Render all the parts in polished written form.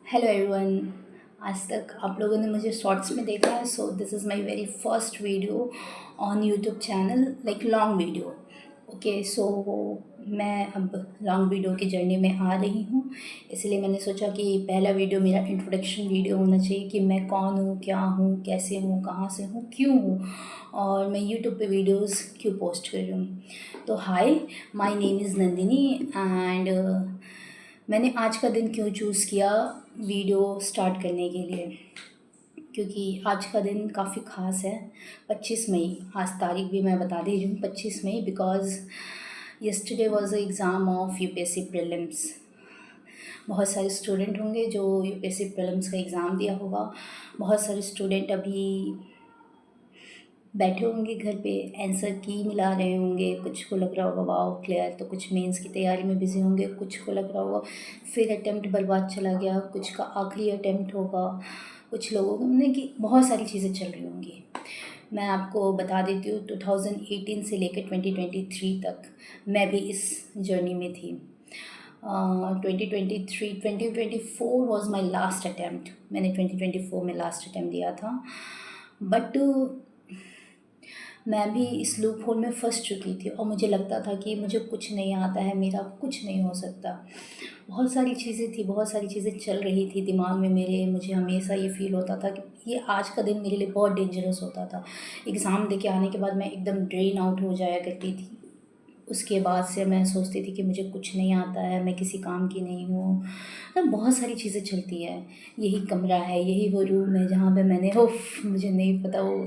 Hello everyone. आज तक आप लोगों ने मुझे शॉर्ट्स में देखा है, so this is my very first video on YouTube channel, like long video. Okay, so मैं अब लॉन्ग वीडियो की जर्नी में आ रही हूँ, इसलिए मैंने सोचा कि पहला वीडियो मेरा इंट्रोडक्शन वीडियो होना चाहिए कि मैं कौन हूँ, क्या हूँ, कैसे हूँ, कहाँ से हूँ, क्यों हूँ और मैं यूट्यूब पे वीडियोस क्यों पोस्ट कर रही हूँ। तो hi, my name is Nandini and मैंने आज का दिन क्यों चूज़ किया वीडियो स्टार्ट करने के लिए, क्योंकि आज का दिन काफ़ी ख़ास है। 25 मई, आज तारीख भी मैं बता दे रही हूँ, 25 मई, because yesterday was a exam of UPSC prelims. बहुत सारे स्टूडेंट होंगे जो यूपीएससी प्रीलिम्स का एग्ज़ाम दिया होगा। बहुत सारे स्टूडेंट अभी बैठे होंगे घर पे, आंसर की मिला रहे होंगे। कुछ को लग रहा होगा वाओ क्लियर, तो कुछ मेंस की तैयारी में बिज़ी होंगे। कुछ को लग रहा होगा फिर अटेम्प्ट बर्बाद चला गया, कुछ का आखिरी अटेम्प्ट होगा। कुछ लोगों को मतलब कि बहुत सारी चीज़ें चल रही होंगी। मैं आपको बता देती हूँ, 2018 से लेकर 2023 तक मैं भी इस जर्नी में थी। 2024 वॉज माई लास्ट अटैम्प्ट। मैंने 2024 में लास्ट अटैम्प्ट दिया था, बट मैं भी इस लूप होल में फंस चुकी थी और मुझे लगता था कि मुझे कुछ नहीं आता है, मेरा कुछ नहीं हो सकता। बहुत सारी चीज़ें थी, बहुत सारी चीज़ें चल रही थी दिमाग में मेरे। मुझे हमेशा ये फ़ील होता था कि ये आज का दिन मेरे लिए बहुत डेंजरस होता था। एग्ज़ाम दे के आने के बाद मैं एकदम ड्रेन आउट हो जाया करती थी। उसके बाद से मैं सोचती थी कि मुझे कुछ नहीं आता है, मैं किसी काम की नहीं हूँ। मतलब बहुत सारी चीज़ें चलती हैं। यही कमरा है, यही वो रूम है जहाँ पे मैंने मुझे नहीं पता, वो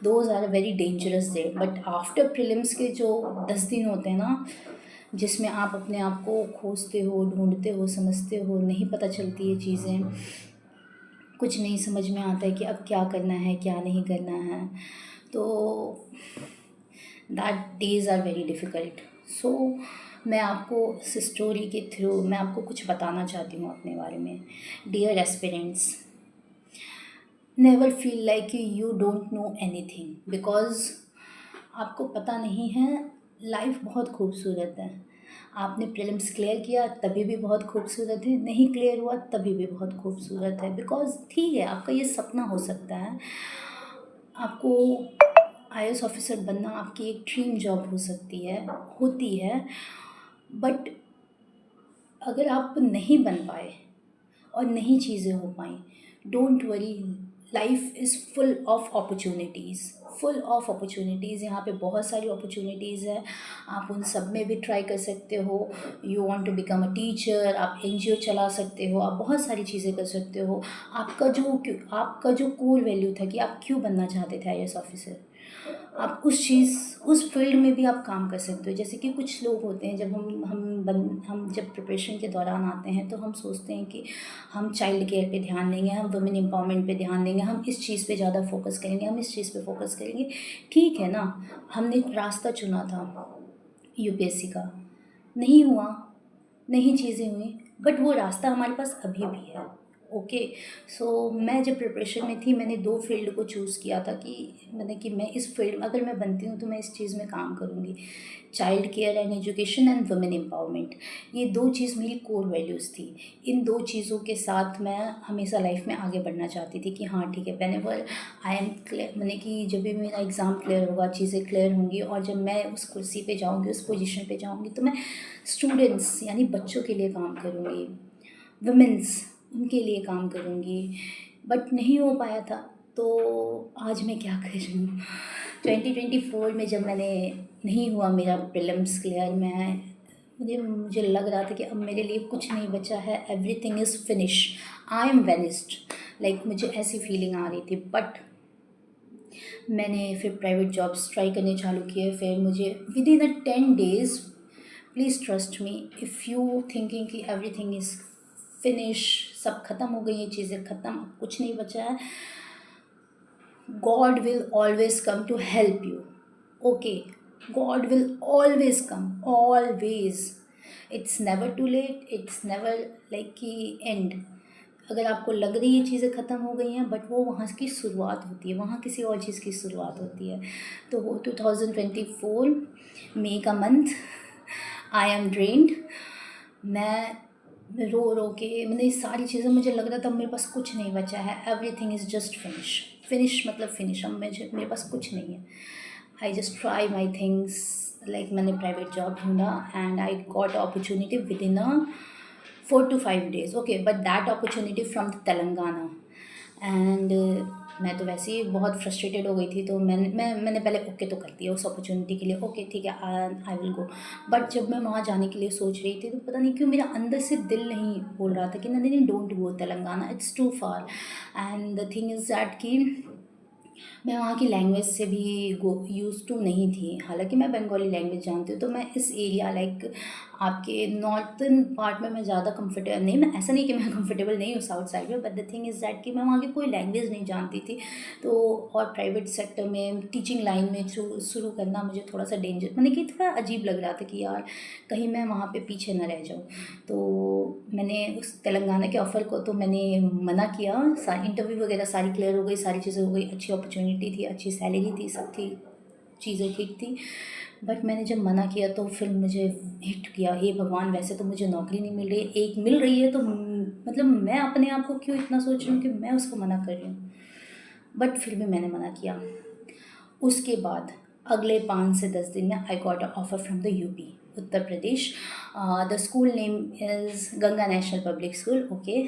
those are very dangerous day. But after prelims के जो 10 दिन होते हैं ना, जिसमें आप अपने आप को खोजते हो, ढूंढते हो, समझते हो, नहीं पता चलती है चीज़ें, कुछ नहीं समझ में आता है कि अब क्या करना है, क्या नहीं करना है। तो that days are very difficult. So मैं आपको इस स्टोरी के थ्रू मैं आपको कुछ बताना चाहती हूँ अपने बारे में। Dear aspirants, never feel like you don't know anything, because आपको पता नहीं है। लाइफ बहुत खूबसूरत है। आपने प्रीलिम्स क्लियर किया तभी भी बहुत खूबसूरत है, नहीं क्लियर हुआ तभी भी बहुत खूबसूरत है। बिकॉज ठीक है, आपका ये सपना हो सकता है, आपको आईएएस ऑफिसर बनना आपकी एक ड्रीम जॉब हो सकती है, होती है। बट अगर आप नहीं बन पाए और नहीं चीज़ें हो पाई, don't worry. Life is full of opportunities, full of opportunities. यहाँ पे बहुत सारी अपॉर्चुनिटीज़ हैं, आप उन सब में भी ट्राई कर सकते हो। You want to become a teacher, आप एनजीओ चला सकते हो, आप बहुत सारी चीज़ें कर सकते हो। आपका जो कोर वैल्यू था कि आप क्यों बनना चाहते थे आईएएस ऑफिसर, आप उस फील्ड में भी आप काम कर सकते हो। जैसे कि कुछ लोग होते हैं, जब हम जब प्रिपरेशन के दौरान आते हैं तो हम सोचते हैं कि हम चाइल्ड केयर पे ध्यान देंगे, हम वुमेन एम्पावरमेंट पे ध्यान देंगे, हम इस चीज़ पे ज़्यादा फोकस करेंगे, हम इस चीज़ पे फोकस करेंगे। ठीक है ना, हमने रास्ता चुना था यूपीएससी का, नहीं हुआ, नहीं चीज़ें हुई, बट वो रास्ता हमारे पास अभी भी है। ओके, सो मैं जब प्रिपरेशन में थी, मैंने दो फील्ड को चूज़ किया था कि मैं इस फील्ड में अगर मैं बनती हूँ तो मैं इस चीज़ में काम करूँगी। Child care and education and women empowerment, ये दो चीज़ मेरी कोर वैल्यूज़ थी। इन दो चीज़ों के साथ मैं हमेशा लाइफ में आगे बढ़ना चाहती थी कि हाँ ठीक है, व्हेनेवर आई एम क्लियर, मैंने कि जब भी मेरा एग्ज़ाम क्लियर होगा, चीज़ें क्लियर होंगी और जब मैं उस कुर्सी पे जाऊँगी, उस पोजीशन पे जाऊँगी, तो मैं स्टूडेंट्स यानी बच्चों के लिए काम करूँगी, वुमेन्स उनके लिए काम करूँगी। बट नहीं हो पाया था, तो आज मैं क्या कर रही हूँ। 2024 में जब मैंने नहीं हुआ मेरा प्रीलिम्स क्लियर, मुझे लग रहा था कि अब मेरे लिए कुछ नहीं बचा है, everything is finish, I am vanished, like मुझे ऐसी फीलिंग आ रही थी। बट मैंने फिर प्राइवेट जॉब्स ट्राई करने चालू किए। फिर मुझे with in a 10 days, please trust me, if you thinking कि एवरीथिंग इज़ फिनिश, सब ख़त्म हो गई, ये चीज़ें ख़त्म, अब कुछ नहीं बचा है, God will always come to help you. Okay, God will always come, always. It's never too late, it's never like कि एंड। अगर आपको लग रही है चीज़ें ख़त्म हो गई हैं, बट वो वहाँ की शुरुआत होती है, वहाँ किसी और चीज़ की शुरुआत होती है। तो वो 2024 मई का मंथ, आई एम ड्रेन्ड। मैं रो रो के मैंने ये सारी चीज़ें, मुझे लग रहा था मेरे पास कुछ नहीं बचा है, everything is just finish. Finish मतलब फिनिश, अब मुझे मेरे पास कुछ नहीं है। I just try my things, like मैंने प्राइवेट जॉब ढूंढा and I got opportunity with in a 4 to 5 days, okay, but that opportunity from Telangana. And मैं तो वैसे ही बहुत फ्रस्ट्रेटेड हो गई थी, तो मैंने पहले ओके तो कर दिया उस अपॉर्चुनिटी के लिए, ओके ठीक है, आई विल गो। बट जब मैं वहाँ जाने के लिए सोच रही थी तो पता नहीं क्यों मेरा अंदर से दिल नहीं बोल रहा था कि Nandini don't go Telangana, it's too far. And the thing is that कि मैं वहाँ की लैंग्वेज से भी गो यूज़ टू नहीं थी, हालांकि मैं बंगाली लैंग्वेज जानती हूँ, तो मैं इस एरिया लाइक आपके नॉर्थन पार्ट में मैं ज़्यादा कंफर्टेबल नहीं, मैं ऐसा नहीं कि मैं कंफर्टेबल नहीं हूँ साउथ साइड में, but the thing is that कि मैं वहाँ की कोई लैंग्वेज नहीं जानती थी। तो और प्राइवेट सेक्टर में टीचिंग लाइन में शुरू करना मुझे थोड़ा सा डेंजर, मैंने कि थोड़ा अजीब लग रहा था कि यार कहीं मैं वहाँ पे पीछे न रह जाऊँ। तो मैंने उस तेलंगाना के ऑफ़र को तो मैंने मना किया, इंटरव्यू वगैरह सारी क्लियर हो गई, सारी चीज़ें हो गई, अच्छी अपॉर्चुनिटी थी, अच्छी सैलरी थी, सब थी, चीज़ें ठीक थी। बट मैंने जब मना किया तो फिर मुझे हिट किया, हे भगवान, वैसे तो मुझे नौकरी नहीं मिल रही, एक मिल रही है तो मतलब मैं अपने आप को क्यों इतना सोच रही हूँ कि मैं उसको मना कर रही हूँ। बट फिर भी मैंने मना किया। उसके बाद अगले 5 से 10 दिन में I got a offer from the UP, Uttar Pradesh. The school name is Ganga national public school, okay.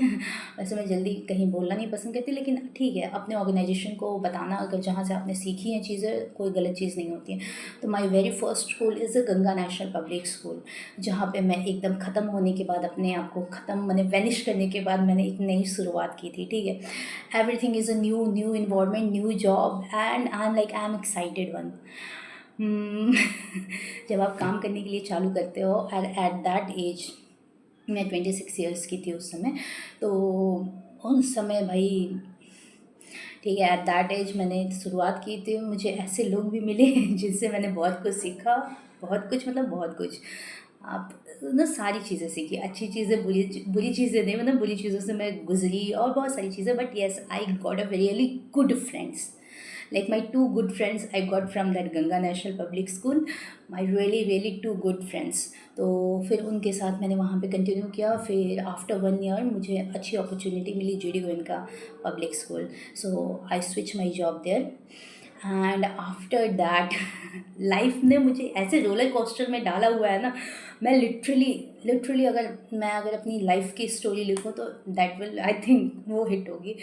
वैसे मैं जल्दी कहीं बोलना नहीं पसंद करती, लेकिन ठीक है, अपने ऑर्गेनाइजेशन को बताना, अगर जहाँ से आपने सीखी हैं चीज़ें, कोई गलत चीज़ नहीं होती है। तो my very first school is Ganga national public school, जहाँ पे मैं एकदम ख़त्म होने के बाद, अपने आप को ख़त्म मैंने वैनिश करने के बाद मैंने एक नई शुरुआत की थी, ठीक है। Everything is a new environment, new job, and I am excited one. जब आप काम करने के लिए चालू करते हो एट दैट एज, मैं 26 ईयर्स की थी उस समय, तो उस समय भाई ठीक है, एट दैट एज मैंने शुरुआत की थी, मुझे ऐसे लोग भी मिले जिनसे मैंने बहुत कुछ सीखा, बहुत कुछ मतलब बहुत कुछ। आप ना सारी चीज़ें सीखी, अच्छी चीज़ें, बुरी बुरी चीज़ें नहीं, मतलब बुरी चीज़ों से मैं गुजरी और बहुत सारी चीज़ें, but yes I got a really good friends, like my two good friends I got from that Ganga National Public School, my really two good friends। तो फिर उनके साथ मैंने वहाँ पे कंटिन्यू किया, फिर आफ्टर 1 ईयर मुझे अच्छी अपॉर्चुनिटी मिली GD Goenka public school, so I switch my job there. And after that life ने मुझे ऐसे रोलर कोस्टर में डाला हुआ है ना, मैं लिटरली अगर अपनी लाइफ की स्टोरी लिखूँ तो दैट विल, आई थिंक वो हिट होगी।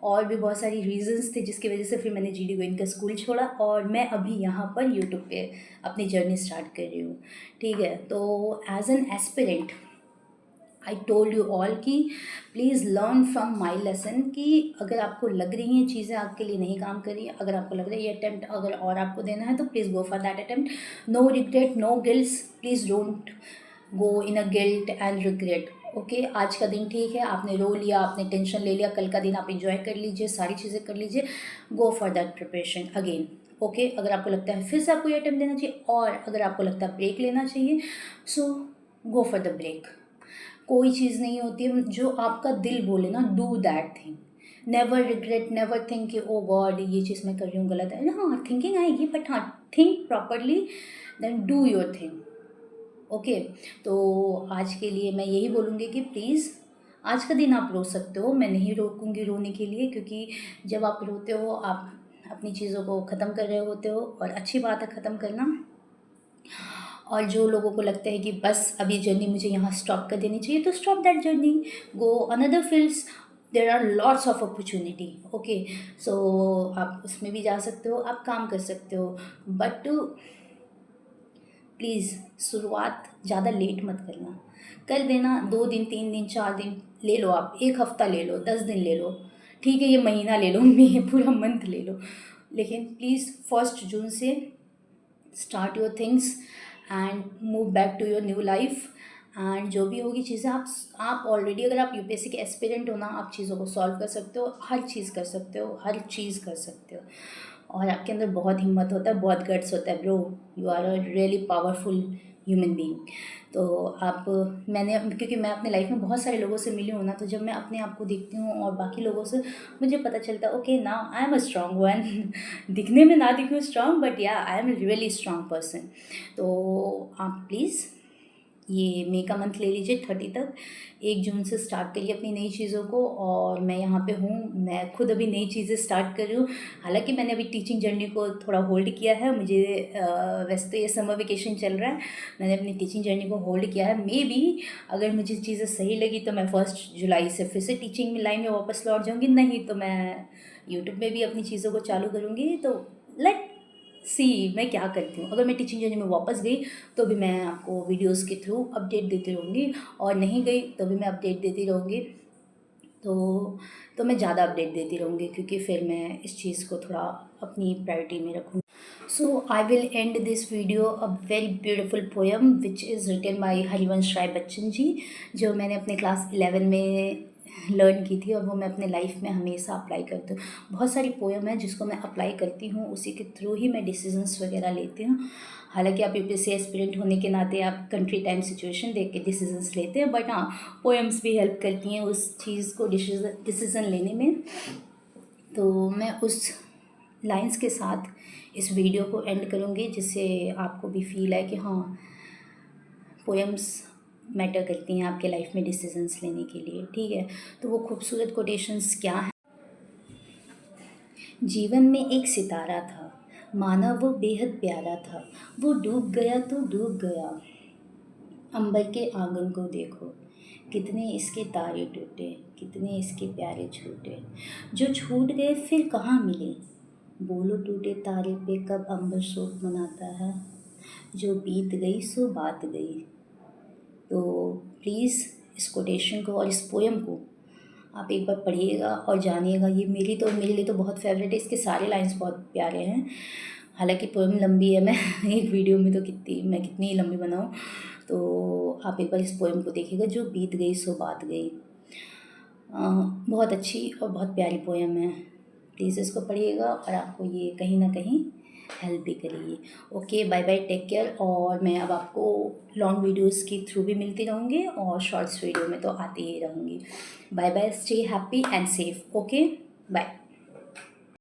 और भी बहुत सारी रीजंस थे जिसकी वजह से फिर मैंने GD गोयनका स्कूल छोड़ा, और मैं अभी यहाँ पर यूट्यूब पे अपनी जर्नी स्टार्ट कर रही हूँ, ठीक है। तो as an aspirant I told you all कि please learn from my lesson, कि अगर आपको लग रही हैं चीज़ें आपके लिए नहीं काम कर रही है, अगर आपको लग रहा है ये अटैम्प्ट अगर और आपको देना है तो please go for that attempt, no regret, no guilts, please don't go in a guilt and regret, okay. आज का दिन ठीक है, आपने रो लिया, आपने टेंशन ले लिया, कल का दिन आप इंजॉय कर लीजिए, सारी चीज़ें कर लीजिए, गो for that preparation again, okay. अगर आपको लगता है फिर से आपको ये अटैम्प्ट देना चाहिए, और अगर आपको लगता है ब्रेक लेना चाहिए, सो गो फॉर द ब्रेक। कोई चीज़ नहीं होती है, जो आपका दिल बोले ना, do that thing, never regret, never think कि ओ गॉड ये चीज़ मैं कर रही हूँ गलत है, हाँ थिंकिंग आएगी, बट हाँ think properly, then do your thing, okay. तो आज के लिए मैं यही बोलूँगी कि प्लीज़ आज का दिन आप रो सकते हो, मैं नहीं रोकूँगी रोने के लिए, क्योंकि जब आप रोते हो आप अपनी चीज़ों को ख़त्म कर रहे होते हो, और अच्छी बात है ख़त्म करना। और जो लोगों को लगता है कि बस अभी जर्नी मुझे यहाँ स्टॉप कर देनी चाहिए, तो stop that journey, go another fields, there are lots of opportunity, okay. So आप उसमें भी जा सकते हो, आप काम कर सकते हो, बट प्लीज़ शुरुआत ज़्यादा लेट मत करना, कर देना 2 दिन 3 दिन 4 दिन ले लो, आप 1 हफ्ता ले लो, 10 दिन ले लो, ठीक है, ये महीना ले लो, ये पूरा मंथ ले लो, लेकिन प्लीज़ 1 जून से start your things and move back to your new life. And जो भी होगी चीज़ें, आप ऑलरेडी, अगर आप यूपीएससी के एस्पिरेंट हो ना, आप चीज़ों को सॉल्व कर सकते हो, हर चीज़ कर सकते हो, हर चीज़ कर सकते हो, और आपके अंदर बहुत हिम्मत होता है, बहुत गट्स होता है bro, you are a really powerful human being. तो आप, मैंने, क्योंकि मैं अपने लाइफ में बहुत सारे लोगों से मिली हूँ ना, तो जब मैं अपने आप को देखती हूँ और बाकी लोगों से, मुझे पता चलता है okay now I am a strong one. दिखने में ना दिखूँ स्ट्रांग, बट या I am really strong person. तो आप प्लीज़ ये मई का मंथ ले लीजिए 30 तक, 1 जून से स्टार्ट करिए अपनी नई चीज़ों को। और मैं यहाँ पे हूँ, मैं खुद अभी नई चीज़ें स्टार्ट कर रही हूँ। हालांकि मैंने अभी टीचिंग जर्नी को थोड़ा होल्ड किया है, मुझे वैसे तो ये समर वेकेशन चल रहा है, मैंने अपनी टीचिंग जर्नी को होल्ड किया है। मे बी अगर मुझे चीज़ें सही लगी तो मैं 1 जुलाई से फिर से टीचिंग लाइन में वापस लौट जाऊँगी, नहीं तो मैं यूट्यूब में भी अपनी चीज़ों को चालू करूँगी। तो लेट सी मैं क्या करती हूँ। अगर मैं टीचिंग जर्नी में वापस गई तो भी मैं आपको वीडियोस के थ्रू अपडेट देती रहूँगी, और नहीं गई तो भी मैं अपडेट देती रहूँगी। तो मैं ज़्यादा अपडेट देती रहूँगी, क्योंकि फिर मैं इस चीज़ को थोड़ा अपनी प्रायोरिटी में रखूँ। So I will end this video a very beautiful poem which is written by Harivansh Rai Bachchan ji, जो मैंने अपने क्लास 11 में लर्न की थी, और वो मैं अपने लाइफ में हमेशा अप्लाई करती हूँ। बहुत सारी पोएम है जिसको मैं अप्लाई करती हूँ, उसी के थ्रू ही मैं डिसीजंस वगैरह लेती हूँ। हालांकि आप यूपीएससी एस्पिरेंट होने के नाते आप कंट्री टाइम सिचुएशन देख के डिसीजंस लेते हैं, बट हाँ, पोएम्स भी हेल्प करती हैं उस चीज़ को डिसीजन लेने में। तो मैं उस लाइंस के साथ इस वीडियो को एंड करूँगी, जिससे आपको भी फील है कि हाँ, पोएम्स मैटर करती हैं आपके लाइफ में डिसीजंस लेने के लिए। ठीक है, तो वो खूबसूरत कोटेशंस क्या हैं? जीवन में एक सितारा था, माना वो बेहद प्यारा था, वो डूब गया तो डूब गया। अंबर के आंगन को देखो, कितने इसके तारे टूटे, कितने इसके प्यारे छूटे, जो छूट गए फिर कहाँ मिले। बोलो टूटे तारे पे कब अंबर शोक मनाता है, जो बीत गई सो बात गई। तो प्लीज़ इस कोटेशन को और इस पोएम को आप एक बार पढ़िएगा और जानिएगा। ये मेरे लिए तो बहुत फेवरेट है, इसके सारे लाइंस बहुत प्यारे हैं। हालांकि पोएम लंबी है, मैं एक वीडियो में तो कितनी ही लंबी बनाऊँ। तो आप एक बार इस पोएम को देखिएगा, जो बीत गई सो बात गई। बहुत अच्छी और बहुत प्यारी पोएम है, प्लीज़ इसको पढ़िएगा और आपको ये कहीं ना कहीं हेल्प भी करेगी। Okay, bye bye, take care. और मैं अब आपको लॉन्ग वीडियोस के थ्रू भी मिलती रहूँगी, और शॉर्ट्स वीडियो में तो आती ही रहूँगी। Bye bye, stay happy and safe. Okay, bye.